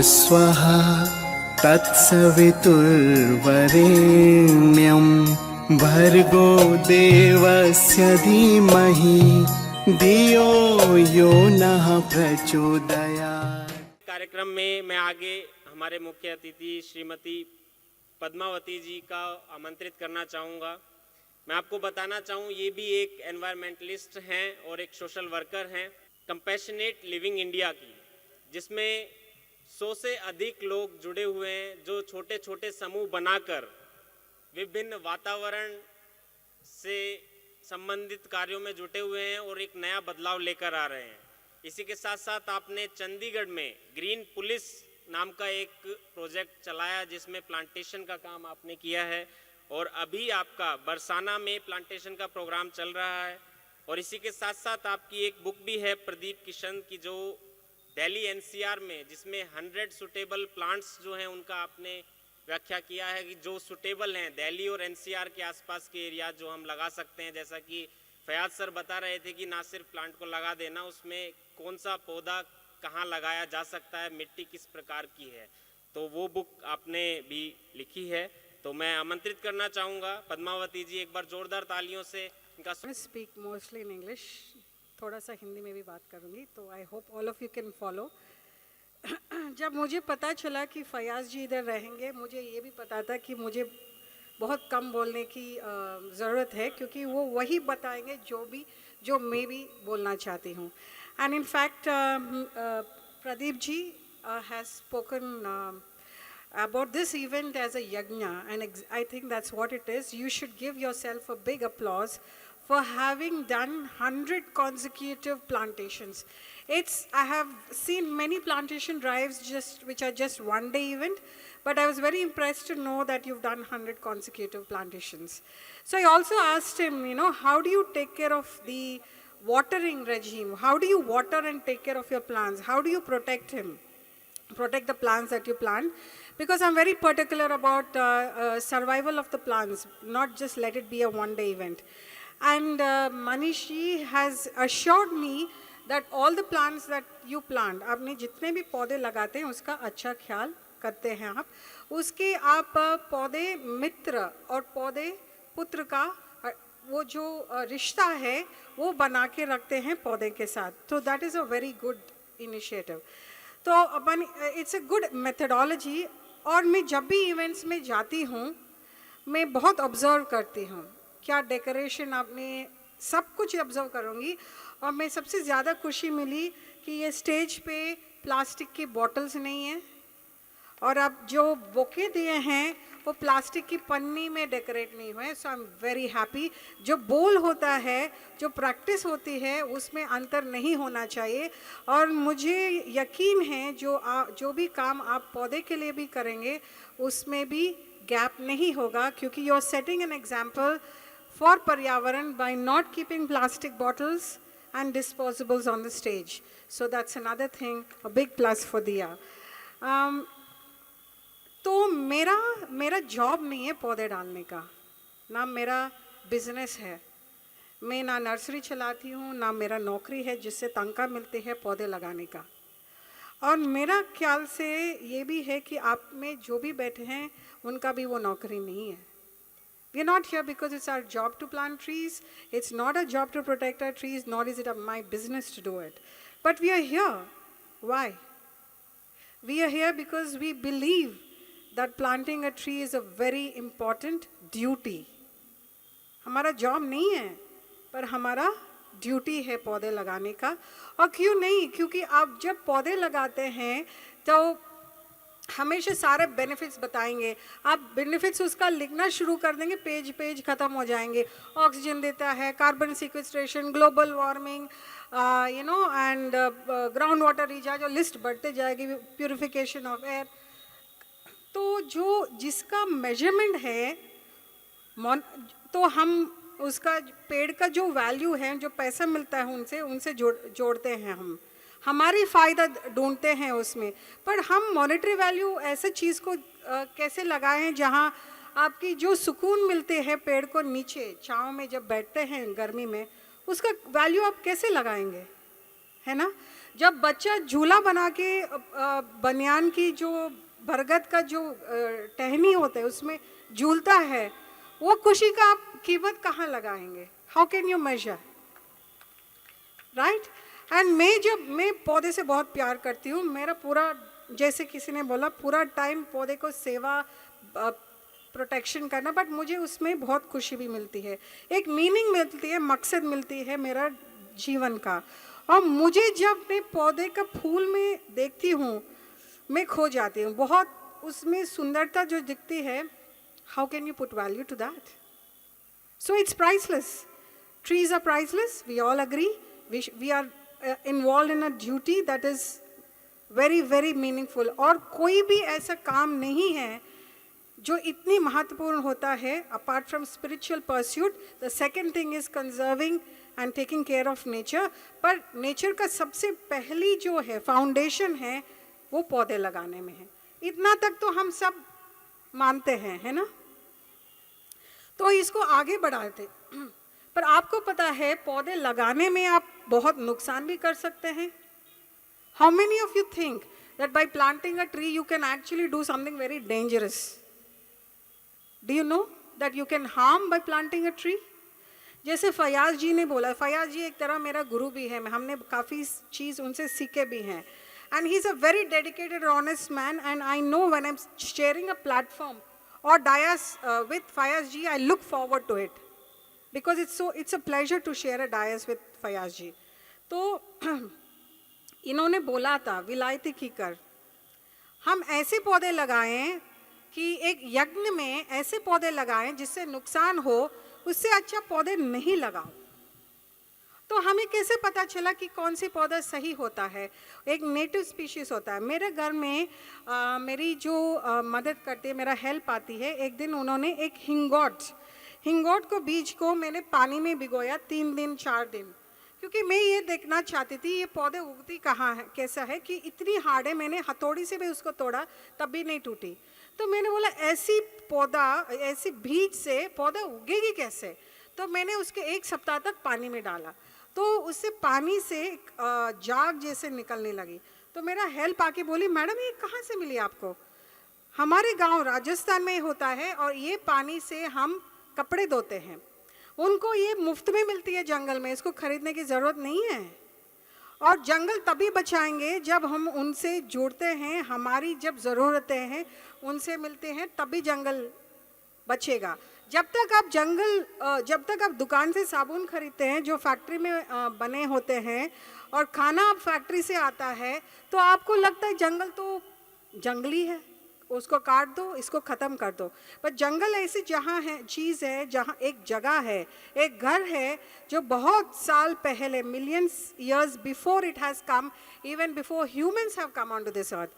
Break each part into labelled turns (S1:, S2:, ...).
S1: स्वः तत्सवितुर्वरेण्यं भर्गो देवस्य धीमहि धियो यो नः प्रचोदयात्।
S2: कार्यक्रम में मैं आगे हमारे मुख्य अतिथि श्रीमती पद्मावती जी का आमंत्रित करना चाहूँगा। मैं आपको बताना चाहूँ, ये भी एक एनवायरमेंटलिस्ट हैं और एक सोशल वर्कर हैं कंपैशनेट लिविंग इंडिया की, जिसमें 100 से अधिक लोग जुड़े हुए हैं जो छोटे छोटे समूह बनाकर विभिन्न वातावरण से संबंधित कार्यों में जुटे हुए हैं और एक नया बदलाव लेकर आ रहे हैं। इसी के साथ साथ आपने चंडीगढ़ में ग्रीन पुलिस नाम का एक प्रोजेक्ट चलाया जिसमें प्लांटेशन का काम आपने किया है, और अभी आपका बरसाना में प्लांटेशन का प्रोग्राम चल रहा है। और इसी के साथ साथ आपकी एक बुक भी है प्रदीप किशन की, जो दिल्ली एनसीआर में, जिसमें 100 सुटेबल प्लांट्स जो हैं उनका आपने व्याख्या किया है कि जो सुटेबल हैं दिल्ली और एनसीआर के आसपास के एरिया जो हम लगा सकते हैं। जैसा कि फयाज सर बता रहे थे कि ना सिर्फ प्लांट को लगा देना, उसमें कौन सा पौधा कहाँ लगाया जा सकता है, मिट्टी किस प्रकार की है, तो वो बुक आपने भी लिखी है। तो मैं आमंत्रित करना चाहूँगा पद्मावती जी, एक बार जोरदार तालियों से इनका।
S3: स्पीक मोस्टली इन इंग्लिश, थोड़ा सा हिंदी में भी बात करूँगी, तो I hope all of you can follow. जब मुझे पता चला कि फयाज जी इधर रहेंगे, मुझे ये भी पता था कि मुझे बहुत कम बोलने की ज़रूरत है, क्योंकि वो वही बताएंगे जो मैं भी बोलना चाहती हूँ। And in fact Pradeep ji has spoken about this event as a yajna, and I think that's what it is. You should give yourself a big applause for having done 100 consecutive plantations. I have seen many plantation drives which are just one day event, but I was very impressed to know that you've done 100 consecutive plantations. So I also asked him, how do you take care of the watering regime? How do you water and take care of your plants? How do you protect the plants that you plant? Because I'm very particular about survival of the plants, not just let it be a one-day event. And Manishi has assured me that all the plants that you plant, आपने जितने भी पौधे लगाते हैं उसका अच्छा ख्याल करते हैं आप, उसके आप पौधे मित्र और पौधे पुत्र का वो जो रिश्ता है वो बना के रखते हैं पौधे के साथ। तो that is a very good initiative. तो अपन इट्स अ गुड मेथडोलॉजी। और मैं जब भी इवेंट्स में जाती हूँ मैं बहुत ऑब्ज़र्व करती हूँ, क्या डेकोरेशन आपने सब कुछ ऑब्ज़र्व करूँगी। और मैं सबसे ज़्यादा खुशी मिली कि ये स्टेज पे प्लास्टिक की बॉटल्स नहीं है, और अब जो बुके दिए हैं वो प्लास्टिक की पन्नी में डेकोरेट नहीं हुए। सो आई एम वेरी हैप्पी। जो बोल होता है, जो प्रैक्टिस होती है, उसमें अंतर नहीं होना चाहिए। और मुझे यकीन है जो भी काम आप पौधे के लिए भी करेंगे उसमें भी गैप नहीं होगा, क्योंकि you are setting an example for पर्यावरण by not keeping plastic bottles and disposables on the stage. So that's another thing, a big plus for Diya. तो मेरा जॉब नहीं है पौधे डालने का, ना मेरा बिजनेस है। मैं ना नर्सरी चलाती हूँ, ना मेरा नौकरी है जिससे तनख्वाह मिलती है पौधे लगाने का। और मेरा ख्याल से ये भी है कि आप में जो भी बैठे हैं उनका भी वो नौकरी नहीं है। We are not here because it's our job to plant trees. It's not a job to protect our trees, nor is it my business to do it. But we are here. Why? We are here because we believe that planting a tree is a very important duty. हमारा job नहीं है, पर हमारा duty है पौधे लगाने का। और क्यों नहीं? क्योंकि आप जब पौधे लगाते हैं तो हमेशा सारे बेनिफिट्स बताएंगे। आप बेनिफिट्स उसका लिखना शुरू कर देंगे, पेज ख़त्म हो जाएंगे। ऑक्सीजन देता है, carbon sequestration, global warming, and ground water recharge, और लिस्ट बढ़ते जाएगी, प्यूरिफिकेशन ऑफ एयर। तो जिसका मेजरमेंट है, तो हम उसका पेड़ का जो वैल्यू है, जो पैसा मिलता है उनसे जोड़ते हैं। हम हमारी फ़ायदा ढूंढते हैं उसमें, पर हम मॉनेटरी वैल्यू ऐसे चीज़ को कैसे लगाएं जहां आपकी जो सुकून मिलते हैं पेड़ को नीचे छांव में जब बैठते हैं गर्मी में, उसका वैल्यू आप कैसे लगाएंगे, है ना? जब बच्चा झूला बना के बनियान की जो बरगद का जो टहनी होता है उसमें झूलता है, वो खुशी का आप कीमत कहाँ लगाएंगे? How can you measure, right? And मैं पौधे से बहुत प्यार करती हूँ। मेरा पूरा, जैसे किसी ने बोला, पूरा टाइम पौधे को सेवा प्रोटेक्शन करना, बट मुझे उसमें बहुत खुशी भी मिलती है, एक मीनिंग मिलती है, मकसद मिलती है मेरा जीवन का। और मुझे जब मैं पौधे का फूल में देखती हूँ मैं खो जाती हूँ, बहुत उसमें सुंदरता जो दिखती है। How can you put value to that? So it's priceless. Trees are priceless, we all agree. We are involved in a duty that is very very meaningful. और कोई भी ऐसा काम नहीं है जो इतनी महत्वपूर्ण होता है apart from spiritual pursuit. The second thing is conserving and taking care of nature. पर nature का सबसे पहली जो है फाउंडेशन है वो पौधे लगाने में है. इतना तक तो हम सब मानते हैं, है ना? तो इसको आगे बढ़ाते, पर आपको पता है पौधे लगाने में आप बहुत नुकसान भी कर सकते हैं. How many of you think that by planting a tree you can actually do something very dangerous? Do you know that you can harm by planting a tree? जैसे फयाज जी ने बोला, फयाज जी एक तरह मेरा गुरु भी है, हमने काफ़ी चीज़ उनसे सीखे भी हैं. And he's a very dedicated, honest man, and I know when I'm sharing a platform or dais with Fayaz ji, I look forward to it. Because it's a pleasure to share a dais with Fayaz ji. तो इन्होंने बोला था विलायती कीकर, हम ऐसे पौधे लगाएं कि एक यज्ञ में ऐसे पौधे लगाएं जिससे नुकसान हो, उससे अच्छा पौधे नहीं लगाओ. तो हमें कैसे पता चला कि कौन सी पौधा सही होता है? एक नेटिव स्पीशीज होता है. मेरे घर में मेरी जो मदद करती है, मेरा हेल्प आती है, एक दिन उन्होंने एक हिंगोट को बीज को मैंने पानी में भिगोया 3 दिन 4 दिन, क्योंकि मैं ये देखना चाहती थी ये पौधे उगती कहाँ है, कैसा है कि इतनी हार्ड है. मैंने हथौड़ी से भी उसको तोड़ा तब भी नहीं टूटी. तो मैंने बोला ऐसी बीज से पौधा उगेगी कैसे? तो मैंने उसके 1 सप्ताह तक पानी में डाला, तो उससे पानी से जाग जैसे निकलने लगी. तो मेरा हेल्प आके बोली, मैडम ये कहाँ से मिली आपको? हमारे गांव राजस्थान में होता है और ये पानी से हम कपड़े धोते हैं. उनको ये मुफ्त में मिलती है जंगल में, इसको खरीदने की ज़रूरत नहीं है. और जंगल तभी बचाएंगे जब हम उनसे जुड़ते हैं, हमारी जब ज़रूरतें हैं उनसे मिलते हैं, तभी जंगल बचेगा. जब तक आप दुकान से साबुन खरीदते हैं जो फैक्ट्री में बने होते हैं और खाना आप फैक्ट्री से आता है, तो आपको लगता है जंगल तो जंगली है, उसको काट दो, इसको ख़त्म कर दो. पर जंगल ऐसी चीज़ है जहाँ एक जगह है, एक घर है जो बहुत साल पहले, millions years before it has come, even before humans have come on to this earth,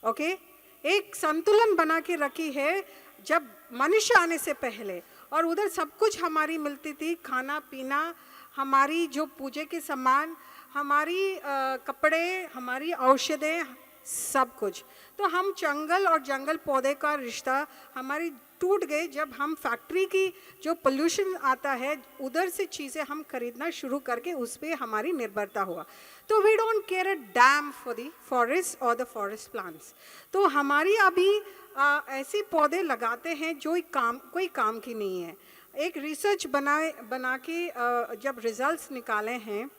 S3: okay, एक संतुलन बना के रखी है जब मनुष्य आने से पहले. और उधर सब कुछ हमारी मिलती थी, खाना पीना, हमारी जो पूजे के सामान, हमारी कपड़े, हमारी औषधें, सब कुछ. तो हम जंगल और जंगल पौधे का रिश्ता हमारी टूट गए जब हम फैक्ट्री की जो पोल्यूशन आता है उधर से चीज़ें हम खरीदना शुरू करके उस पर हमारी निर्भरता हुआ. तो we don't care a damn for the forest और द फॉरेस्ट प्लांट्स. तो हमारी अभी ऐसे पौधे लगाते हैं जो कोई काम की नहीं है. एक रिसर्च बना के जब रिजल्ट्स निकाले हैं,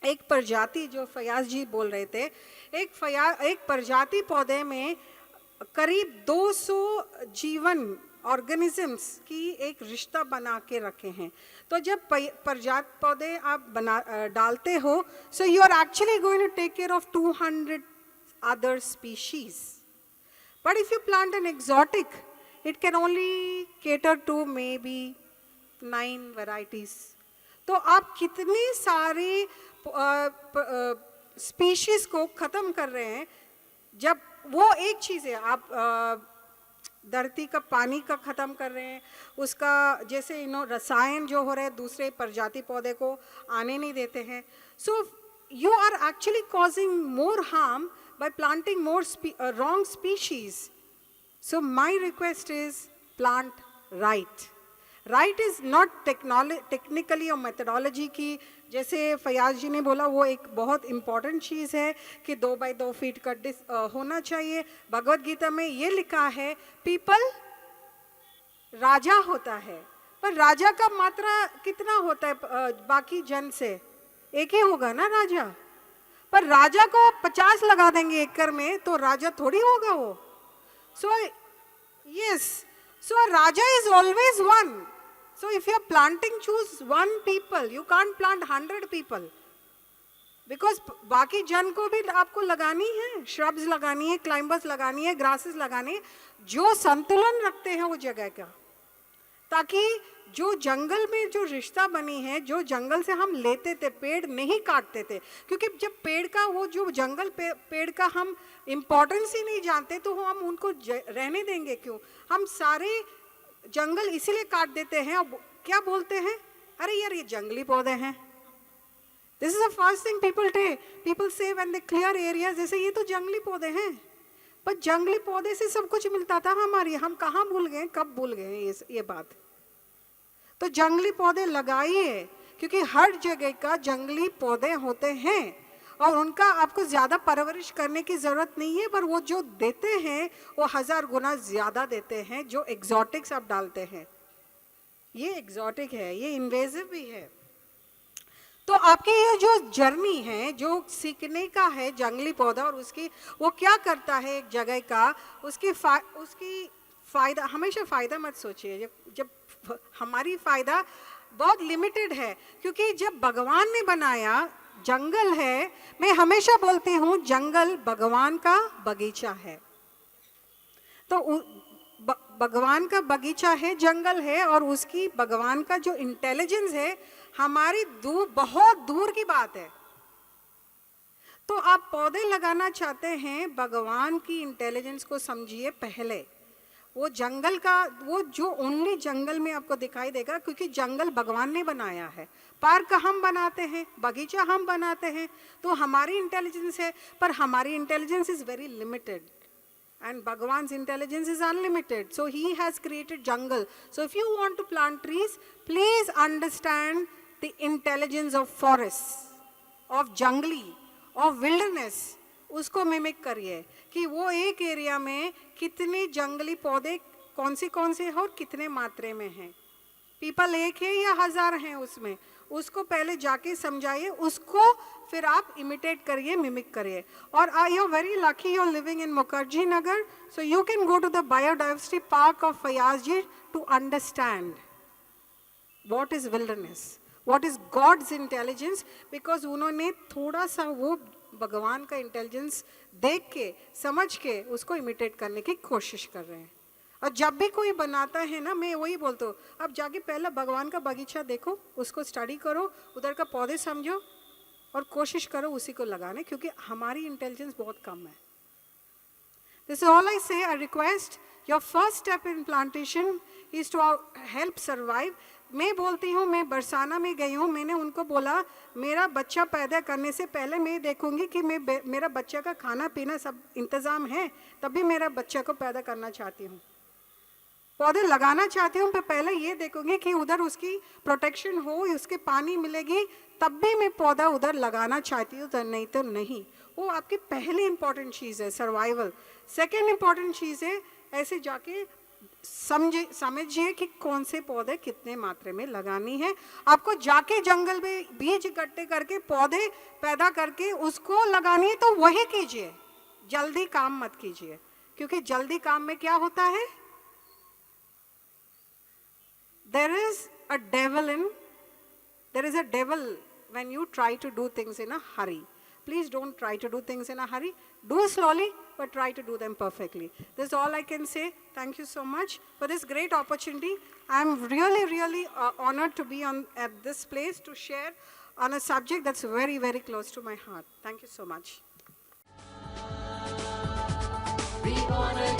S3: एक प्रजाति जो फयाज जी बोल रहे थे, एक प्रजाति पौधे में करीब 200 जीवन ऑर्गेनिजम्स की एक रिश्ता बना के रखे हैं. तो जब प्रजाति पौधे आप डालते हो, so you are actually going to take care of 200 other species. But if you plant an exotic, it can only cater to maybe 9 varieties. तो आप कितनी सारी स्पीशीज को ख़त्म कर रहे हैं. जब वो एक चीज़ है, आप धरती का पानी का ख़त्म कर रहे हैं, उसका जैसे रसायन जो हो रहे हैं दूसरे प्रजाति पौधे को आने नहीं देते हैं. सो you are actually causing more harm by planting more wrong species. So my request is plant right. Right is not technically और मेथडोलॉजी की, जैसे फयाज जी ने बोला वो एक बहुत इंपॉर्टेंट चीज़ है कि 2 बाई 2 फीट का होना चाहिए। भगवत गीता में ये लिखा है पीपल राजा होता है, पर राजा का मात्रा कितना होता है बाकी जन से? एक ही होगा ना राजा। पर राजा को 50 लगा देंगे एकड़ में तो राजा थोड़ी होगा वो। So yes, so Raja is always one. So if you are planting, choose one people. You can't plant 100 people. Because बाकी जन को भी आपको लगानी है, shrubs लगानी है, climbers लगानी है, grasses लगानी है, जो संतुलन रखते हैं वो जगह का, ताकि जो जंगल में जो रिश्ता बनी है, जो जंगल से हम लेते थे, पेड़ नहीं काटते थे, क्योंकि जब पेड़ का वो जो जंगल पेड़ का हम इम्पोर्टेंस ही नहीं जानते तो हम उनको रहने देंगे क्यों? हम सारे जंगल इसीलिए काट देते हैं और क्या बोलते हैं, अरे यार ये जंगली पौधे हैं। This is the first thing people से व्हेन दे क्लियर एरियाज, जैसे ये तो जंगली पौधे हैं। पर जंगली पौधे से सब कुछ मिलता था हमारी, हम कहाँ भूल गए, कब भूल गए ये बात। तो जंगली पौधे लगाइए, क्योंकि हर जगह का जंगली पौधे होते हैं और उनका आपको ज़्यादा परवरिश करने की ज़रूरत नहीं है, पर वो जो देते हैं वो 1000 गुना ज़्यादा देते हैं जो एग्जॉटिक्स आप डालते हैं। ये एग्जॉटिक है, ये इन्वेजिव भी है। तो आपकी ये जो जर्नी है, जो सीखने का है जंगली पौधा और उसकी वो क्या करता है एक जगह का, उसकी फ़ायदा, हमेशा फ़ायदा मत सोचिए। जब हमारी फ़ायदा बहुत लिमिटेड है, क्योंकि जब भगवान ने बनाया जंगल है, मैं हमेशा बोलती हूँ जंगल भगवान का बगीचा है। तो भगवान का बगीचा है, जंगल है, और उसकी भगवान का जो इंटेलिजेंस है हमारी बहुत दूर की बात है। तो आप पौधे लगाना चाहते हैं, भगवान की इंटेलिजेंस को समझिए पहले। वो जंगल का, वो जो ओनली जंगल में आपको दिखाई देगा, क्योंकि जंगल भगवान ने बनाया है। पार्क हम बनाते हैं, बगीचा हम बनाते हैं, तो हमारी इंटेलिजेंस है, पर हमारी intelligence is very limited and Bhagwan's intelligence is unlimited. So he has created jungle. So if you want to plant trees, please understand the intelligence of forests, of jungly, of wilderness. उसको mimic करिए कि वो एक area में कितने जंगली पौधे कौन से हैं और कितने मात्रे में हैं। पीपल एक है या 1000 हैं उसमें, उसको पहले जाके समझाइए, उसको फिर आप इमिटेट करिए, मिमिक करिए। और I you very lucky you are living in Mukherjee Nagar, so you can go to the biodiversity park of Fayaz ji to understand what is wilderness, what is God's intelligence, because उन्होंने थोड़ा सा वो भगवान का इंटेलिजेंस देख के समझ के उसको इमिटेट करने की कोशिश कर रहे हैं। और जब भी कोई बनाता है ना, मैं वही बोलता हूँ, अब जाके पहले भगवान का बगीचा देखो, उसको स्टडी करो, उधर का पौधे समझो और कोशिश करो उसी को लगाने, क्योंकि हमारी इंटेलिजेंस बहुत कम है। This is all I say. I request your first step in plantation is to help survive. मैं बोलती हूँ, मैं बरसाना में गई हूँ, मैंने उनको बोला मेरा बच्चा पैदा करने से पहले मैं देखूंगी कि मेरा बच्चा का खाना पीना सब इंतज़ाम है, तभी मेरा बच्चा को पैदा करना चाहती हूँ। पौधे लगाना चाहती हूँ, पर पहले ये देखूंगी कि उधर उसकी प्रोटेक्शन हो, उसके पानी मिलेगी, तब भी मैं पौधा उधर लगाना चाहती हूँ, तो नहीं तो नहीं। वो आपकी पहली इंपॉर्टेंट चीज़ है, सर्वाइवल। सेकेंड इंपॉर्टेंट चीज़ है, ऐसे जाके समझिए कि कौन से पौधे कितने मात्रा में लगानी है। आपको जाके जंगल में बीज इकट्ठे करके पौधे पैदा करके उसको लगानी है, तो वही कीजिए, जल्दी काम मत कीजिए, क्योंकि जल्दी काम में क्या होता है, there is a devil when you try to do things in a hurry. Please don't try to do things in a hurry. Do slowly, but try to do them perfectly. This is all I can say. Thank you so much for this great opportunity. I'm really honored to be at this place to share on a subject that's very, very close to my heart. Thank you so much.
S4: We wanna